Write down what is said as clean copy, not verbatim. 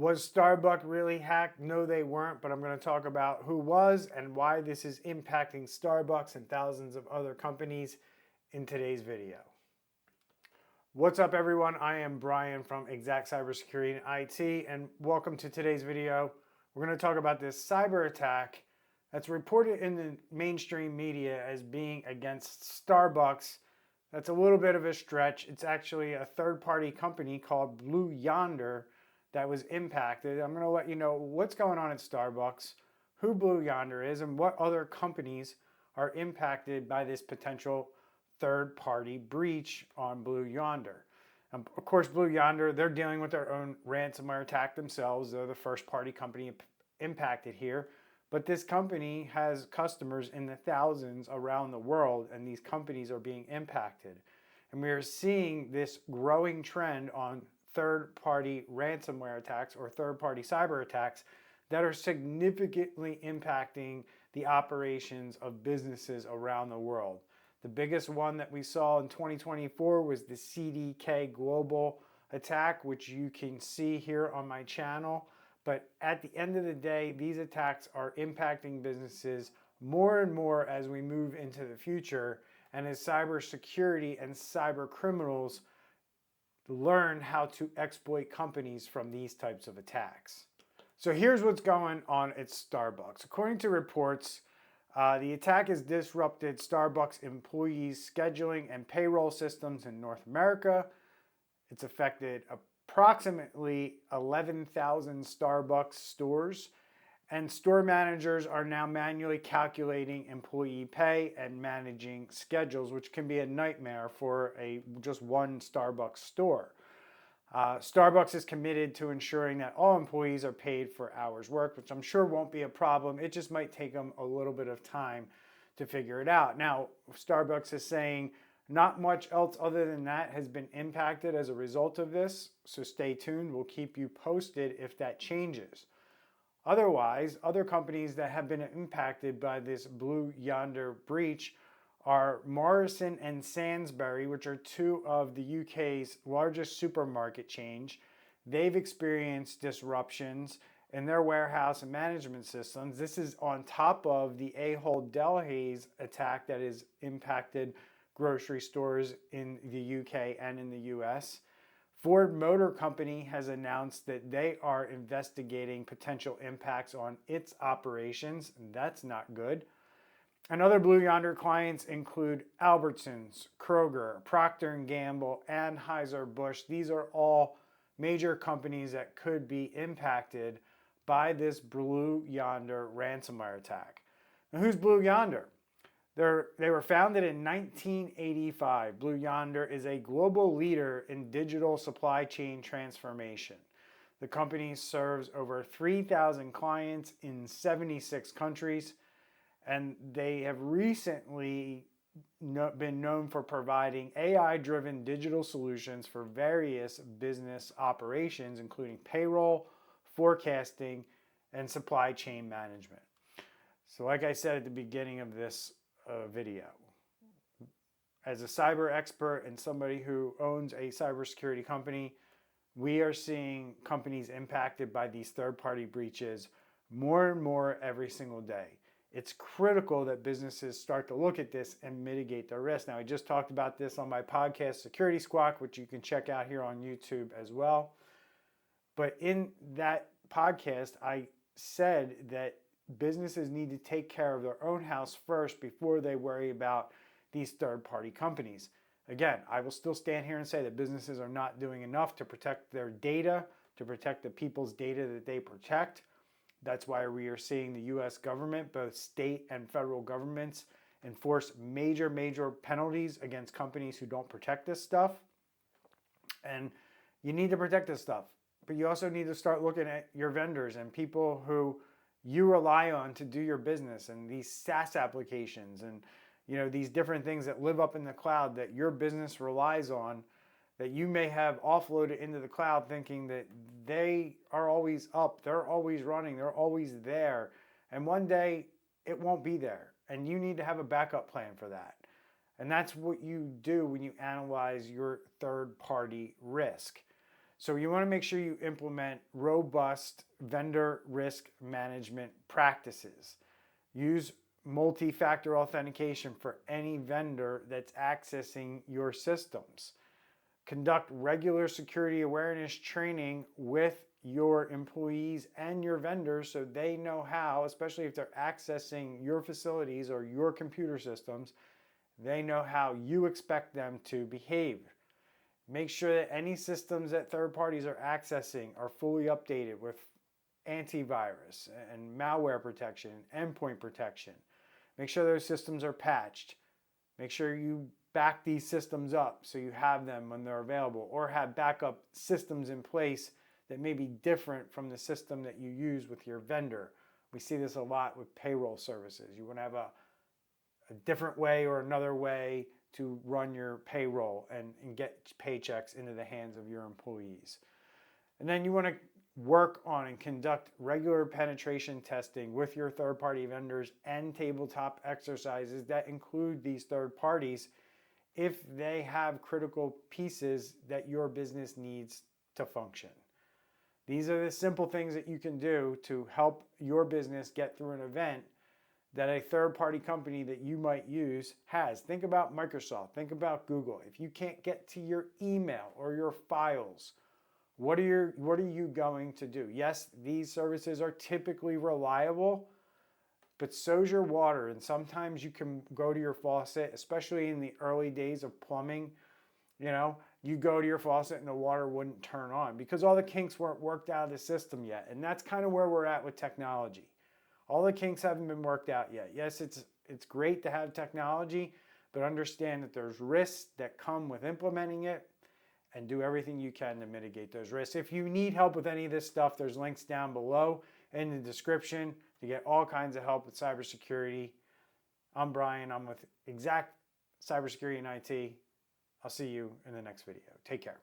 Was Starbucks really hacked? No, they weren't, but I'm going to talk about who was and why this is impacting Starbucks and thousands of other companies in today's video. What's up, everyone? I am Brian from Exact Cybersecurity and IT, and welcome to today's video. We're going to talk about this cyber attack that's reported in the mainstream media as being against Starbucks. That's a little bit of a stretch. It's actually a third-party company called Blue Yonder that was impacted. I'm going to let you know what's going on at Starbucks, who Blue Yonder is, and what other companies are impacted by this potential third-party breach on Blue Yonder. Of course, Blue Yonder, they're dealing with their own ransomware attack themselves. They're the first-party company impacted here. But this company has customers in the thousands around the world, and these companies are being impacted. And we are seeing this growing trend on third-party ransomware attacks or third-party cyber attacks that are significantly impacting the operations of businesses around the world. The biggest one that we saw in 2024 was the CDK Global attack, which you can see here on my channel. But at the end of the day, these attacks are impacting businesses more and more as we move into the future, and as cybersecurity and cyber criminals learn how to exploit companies from these types of attacks. So here's what's going on at Starbucks. According to reports, the attack has disrupted Starbucks employees' scheduling and payroll systems in North America. It's affected approximately 11,000 Starbucks stores, and store managers are now manually calculating employee pay and managing schedules, which can be a nightmare for just one Starbucks store. Starbucks is committed to ensuring that all employees are paid for hours worked, which I'm sure won't be a problem. It just might take them a little bit of time to figure it out. Now, Starbucks is saying not much else other than that has been impacted as a result of this, so stay tuned. We'll keep you posted if that changes. Otherwise, other companies that have been impacted by this Blue Yonder breach are Morrisons and Sainsbury, which are two of the UK's largest supermarket chains. They've experienced disruptions in their warehouse and management systems. This is on top of the Ahold Delhaize attack that has impacted grocery stores in the UK and in the US. Ford Motor Company has announced that they are investigating potential impacts on its operations. That's not good. And other Blue Yonder clients include Albertsons, Kroger, Procter & Gamble, and Anheuser-Busch. These are all major companies that could be impacted by this Blue Yonder ransomware attack. Now, who's Blue Yonder? They were founded in 1985. Blue Yonder is a global leader in digital supply chain transformation. The company serves over 3,000 clients in 76 countries, and they have recently been known for providing AI-driven digital solutions for various business operations, including payroll, forecasting, and supply chain management. So like I said at the beginning of this video, as a cyber expert and somebody who owns a cybersecurity company, we are seeing companies impacted by these third-party breaches more and more every single day. It's critical that businesses start to look at this and mitigate their risk. Now, I just talked about this on my podcast, Security Squawk, which you can check out here on YouTube as well. But in that podcast, I said that businesses need to take care of their own house first before they worry about these third-party companies. Again, I will still stand here and say that businesses are not doing enough to protect their data, to protect the people's data that they protect. That's why we are seeing the U.S. government, both state and federal governments, enforce major penalties against companies who don't protect this stuff. And you need to protect this stuff. But you also need to start looking at your vendors and people who you rely on to do your business, and these SaaS applications and these different things that live up in the cloud that your business relies on, that you may have offloaded into the cloud thinking that they are always up, they're always running, they're always there. And one day it won't be there. And you need to have a backup plan for that. And that's what you do when you analyze your third-party risk. So you want to make sure you implement robust vendor risk management practices. Use multi-factor authentication for any vendor that's accessing your systems. Conduct regular security awareness training with your employees and your vendors so they know how, especially if they're accessing your facilities or your computer systems, they know how you expect them to behave. Make sure that any systems that third parties are accessing are fully updated with antivirus and malware protection and endpoint protection. Make sure those systems are patched. Make sure you back these systems up so you have them when they're available, or have backup systems in place that may be different from the system that you use with your vendor. We see this a lot with payroll services. You want to have a different way or another way to run your payroll and get paychecks into the hands of your employees. And then you want to work on and conduct regular penetration testing with your third-party vendors and tabletop exercises that include these third parties if they have critical pieces that your business needs to function. These are the simple things that you can do to help your business get through an event that a third-party company that you might use has. Think about Microsoft. Think about Google. If you can't get to your email or your files, what are you going to do? Yes, these services are typically reliable, but so's your water. And sometimes you can go to your faucet, especially in the early days of plumbing. You go to your faucet and the water wouldn't turn on because all the kinks weren't worked out of the system yet. And that's kind of where we're at with technology. All the kinks haven't been worked out yet. Yes, it's great to have technology, but understand that there's risks that come with implementing it, and do everything you can to mitigate those risks. If you need help with any of this stuff, there's links down below in the description to get all kinds of help with cybersecurity. I'm Brian. I'm with Exact Cybersecurity and IT. I'll see you in the next video. Take care.